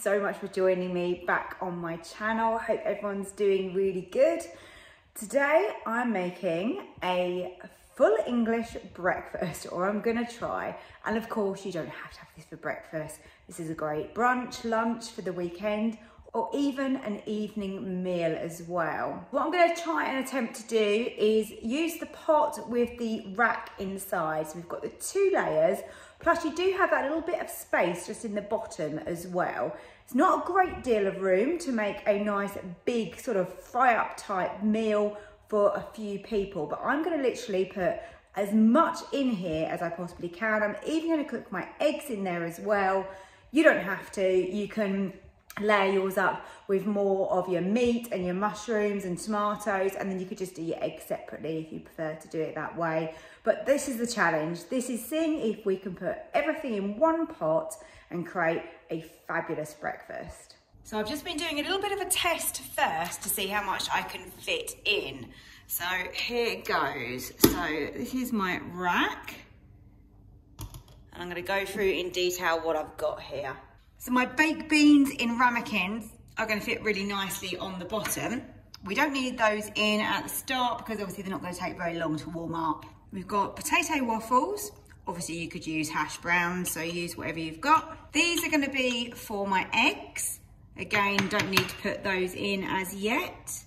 so much for joining me back on my channel. Hope everyone's doing really good. Today I'm making a full English breakfast, or I'm gonna try. And of course you don't have to have this for breakfast. This is a great brunch, lunch for the weekend, or even an evening meal as well. What I'm gonna try and attempt to do is use the pot with the rack inside. So we've got the 2 layers, plus you do have that little bit of space just in the bottom as well. It's not a great deal of room to make a nice big sort of fry up type meal for a few people, but I'm gonna literally put as much in here as I possibly can. I'm even gonna cook my eggs in there as well. You don't have to, you can layer yours up with more of your meat and your mushrooms and tomatoes, and then you could just do your eggs separately if you prefer to do it that way. But this is the challenge. This is seeing if we can put everything in one pot and create a fabulous breakfast. So I've just been doing a little bit of a test first to see how much I can fit in. So here it goes. So this is my rack, and I'm going to go through in detail what I've got here. So my baked beans in ramekins are going to fit really nicely on the bottom. We don't need those in at the start because obviously they're not going to take very long to warm up. We've got potato waffles. Obviously you could use hash browns, so use whatever you've got. These are going to be for my eggs. Again, don't need to put those in as yet.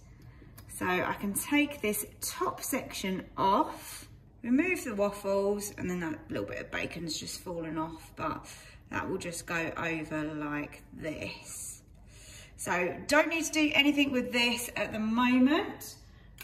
So I can take this top section off, remove the waffles, and then that little bit of bacon's just fallen off, but that will just go over like this. So don't need to do anything with this at the moment.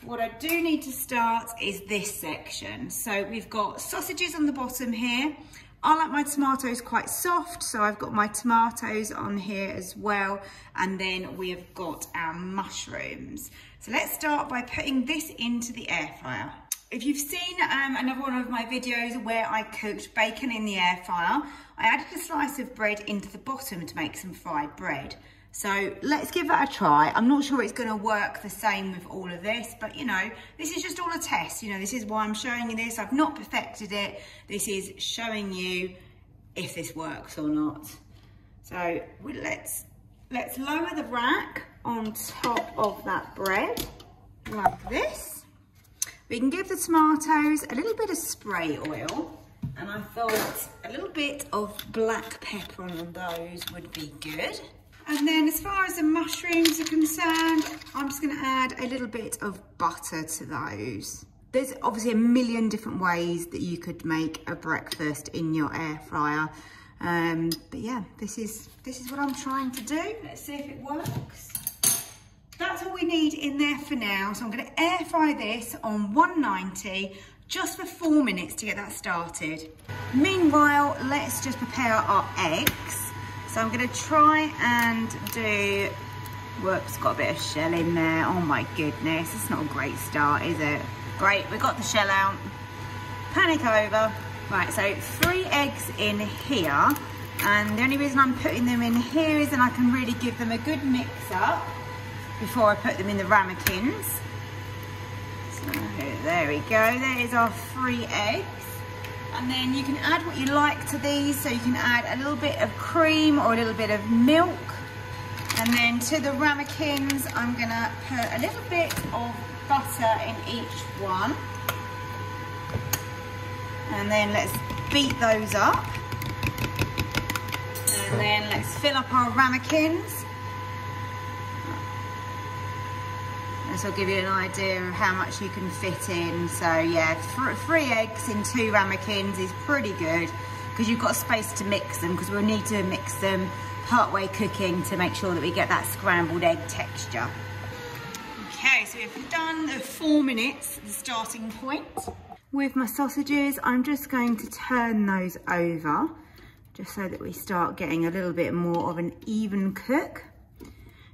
What I do need to start is this section. So we've got sausages on the bottom here. I like my tomatoes quite soft, so I've got my tomatoes on here as well. And then we have got our mushrooms. So let's start by putting this into the air fryer. If you've seen another one of my videos where I cooked bacon in the air fryer, I added a slice of bread into the bottom to make some fried bread. So let's give that a try. I'm not sure it's gonna work the same with all of this, but you know, this is just all a test. You know, this is why I'm showing you this. I've not perfected it. This is showing you if this works or not. So let's lower the rack on top of that bread like this. We can give the tomatoes a little bit of spray oil, and I thought a little bit of black pepper on those would be good. And then as far as the mushrooms are concerned, I'm just gonna add a little bit of butter to those. There's obviously a million different ways that you could make a breakfast in your air fryer. But yeah, this is what I'm trying to do. Let's see if it works. That's all we need in there for now. So I'm gonna air fry this on 190 just for 4 minutes to get that started. Meanwhile, let's just prepare our eggs. So I'm gonna try and do, whoops, got a bit of shell in there. Oh my goodness, it's not a great start, is it? Great, we got the shell out. Panic over. Right, so 3 eggs in here. And the only reason I'm putting them in here is then I can really give them a good mix up before I put them in the ramekins. So there we go, there is our 3 eggs. And then you can add what you like to these, so you can add a little bit of cream or a little bit of milk. And then to the ramekins, I'm gonna put a little bit of butter in each one. And then let's beat those up. And then let's fill up our ramekins. This will give you an idea of how much you can fit in. So yeah, 3 eggs in 2 ramekins is pretty good because you've got space to mix them, because we'll need to mix them partway cooking to make sure that we get that scrambled egg texture. Okay, so we've done the 4 minutes, the starting point. With my sausages, I'm just going to turn those over just so that we start getting a little bit more of an even cook.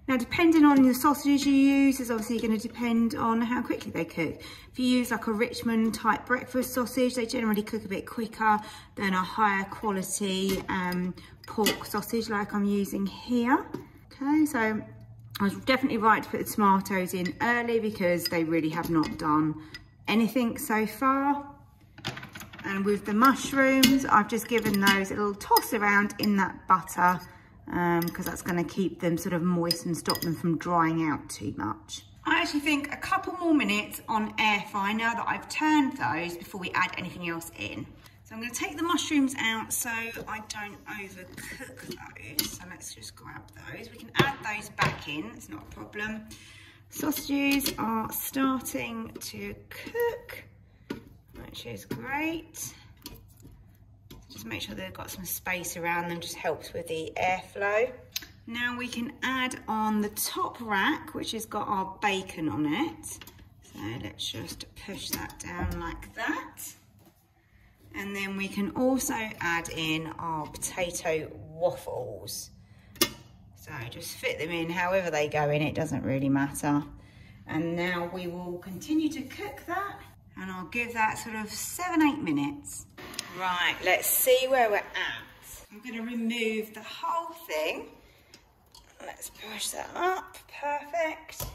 Now, depending on the sausages you use, is obviously going to depend on how quickly they cook. If you use like a Richmond type breakfast sausage, they generally cook a bit quicker than a higher quality pork sausage like I'm using here. Okay, so I was definitely right to put the tomatoes in early because they really have not done anything so far. And with the mushrooms, I've just given those a little toss around in that butter because that's going to keep them sort of moist and stop them from drying out too much. I actually think a couple more minutes on air fry now that I've turned those before we add anything else in. So I'm going to take the mushrooms out so I don't overcook those. So let's just grab those. We can add those back in, it's not a problem. Sausages are starting to cook, which is great. Just make sure they've got some space around them, just helps with the airflow. Now we can add on the top rack, which has got our bacon on it. So let's just push that down like that. And then we can also add in our potato waffles. So just fit them in however they go in, it doesn't really matter. And now we will continue to cook that, and I'll give that sort of 7-8 minutes. Right, let's see where we're at. I'm going to remove the whole thing. Let's push that up, perfect.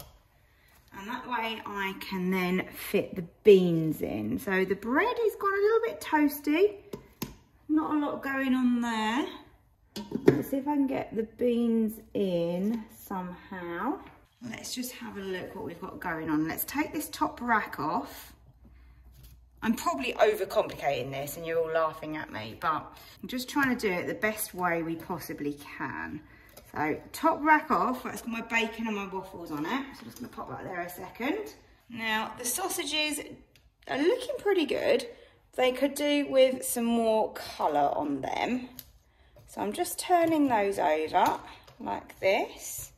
And that way I can then fit the beans in. So the bread has got a little bit toasty. Not a lot going on there. Let's see if I can get the beans in somehow. Let's just have a look what we've got going on. Let's take this top rack off. I'm probably overcomplicating this and you're all laughing at me, but I'm just trying to do it the best way we possibly can. So top rack off, that's got my bacon and my waffles on it. So I'm just gonna pop that there a second. Now the sausages are looking pretty good. They could do with some more colour on them. So I'm just turning those over like this.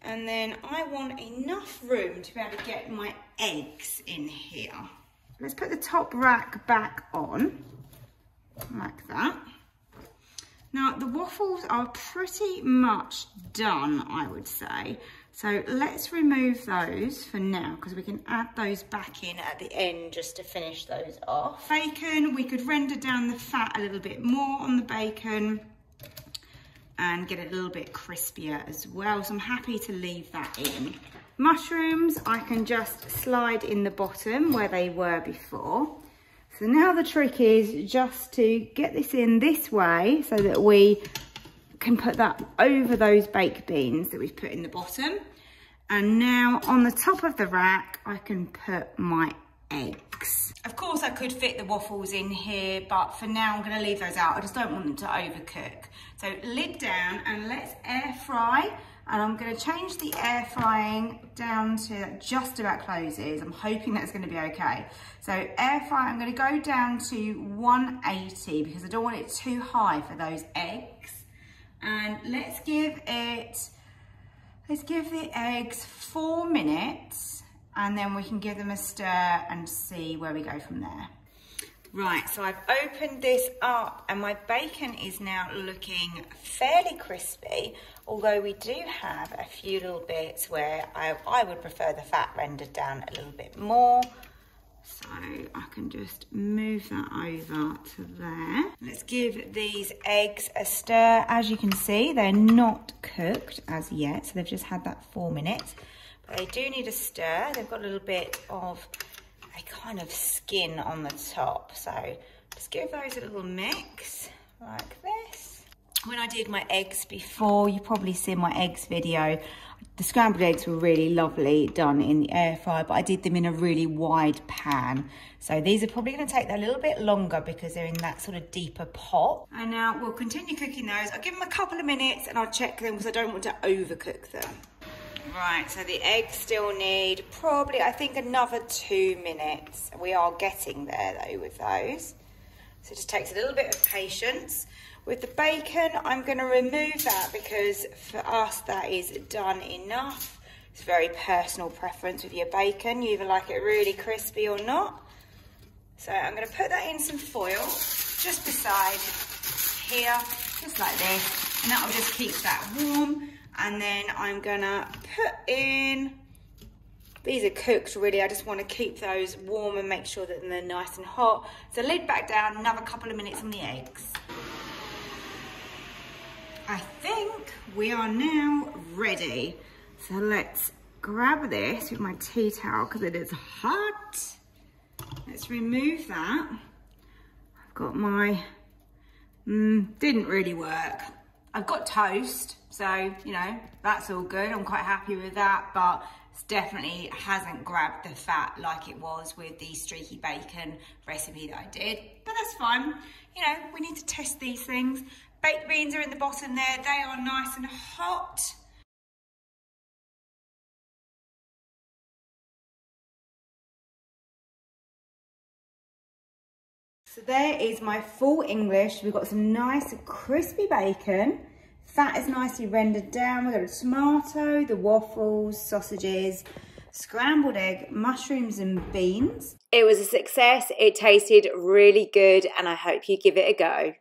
And then I want enough room to be able to get my eggs in here. Let's put the top rack back on, like that. Now, the waffles are pretty much done, I would say. So let's remove those for now, because we can add those back in at the end just to finish those off. Bacon, we could render down the fat a little bit more on the bacon and get it a little bit crispier as well. So I'm happy to leave that in. Mushrooms, I can just slide in the bottom where they were before. So now the trick is just to get this in this way so that we can put that over those baked beans that we've put in the bottom. And now on the top of the rack, I can put my eggs. Of course I could fit the waffles in here, but for now I'm going to leave those out. I just don't want them to overcook. So lid down and let's air fry. And I'm going to change the air frying down to just about closes. I'm hoping that's going to be okay. So air fry, I'm going to go down to 180 because I don't want it too high for those eggs. And let's give the eggs 4 minutes and then we can give them a stir and see where we go from there. Right, so I've opened this up and my bacon is now looking fairly crispy, although we do have a few little bits where I would prefer the fat rendered down a little bit more. So I can just move that over to there. Let's give these eggs a stir. As you can see, they're not cooked as yet, so they've just had that 4 minutes. But they do need a stir. They've got a little bit of a kind of skin on the top, so just give those a little mix like this. When I did my eggs before, you probably seen my eggs video, the scrambled eggs were really lovely done in the air fryer, but I did them in a really wide pan, so these are probably going to take a little bit longer because they're in that sort of deeper pot. And now we'll continue cooking those. I'll give them a couple of minutes and I'll check them because I don't want to overcook them. Right, so the eggs still need probably, I think, another 2 minutes. We are getting there though with those. So it just takes a little bit of patience. With the bacon, I'm going to remove that because for us that is done enough. It's very personal preference with your bacon. You either like it really crispy or not. So I'm going to put that in some foil just beside here, just like this. And that will just keep that warm. And then I'm gonna put in, these are cooked really, I just want to keep those warm and make sure that they're nice and hot. So lid back down, another couple of minutes on the eggs. I think we are now ready. So let's grab this with my tea towel because it is hot. Let's remove that. I've got my, didn't really work. I've got toast, so, you know, that's all good. I'm quite happy with that, but it definitely hasn't grabbed the fat like it was with the streaky bacon recipe that I did. But that's fine. You know, we need to test these things. Baked beans are in the bottom there. They are nice and hot. So there is my full English. We've got some nice crispy bacon. Fat is nicely rendered down. We've got a tomato, the waffles, sausages, scrambled egg, mushrooms and beans. It was a success. It tasted really good and I hope you give it a go.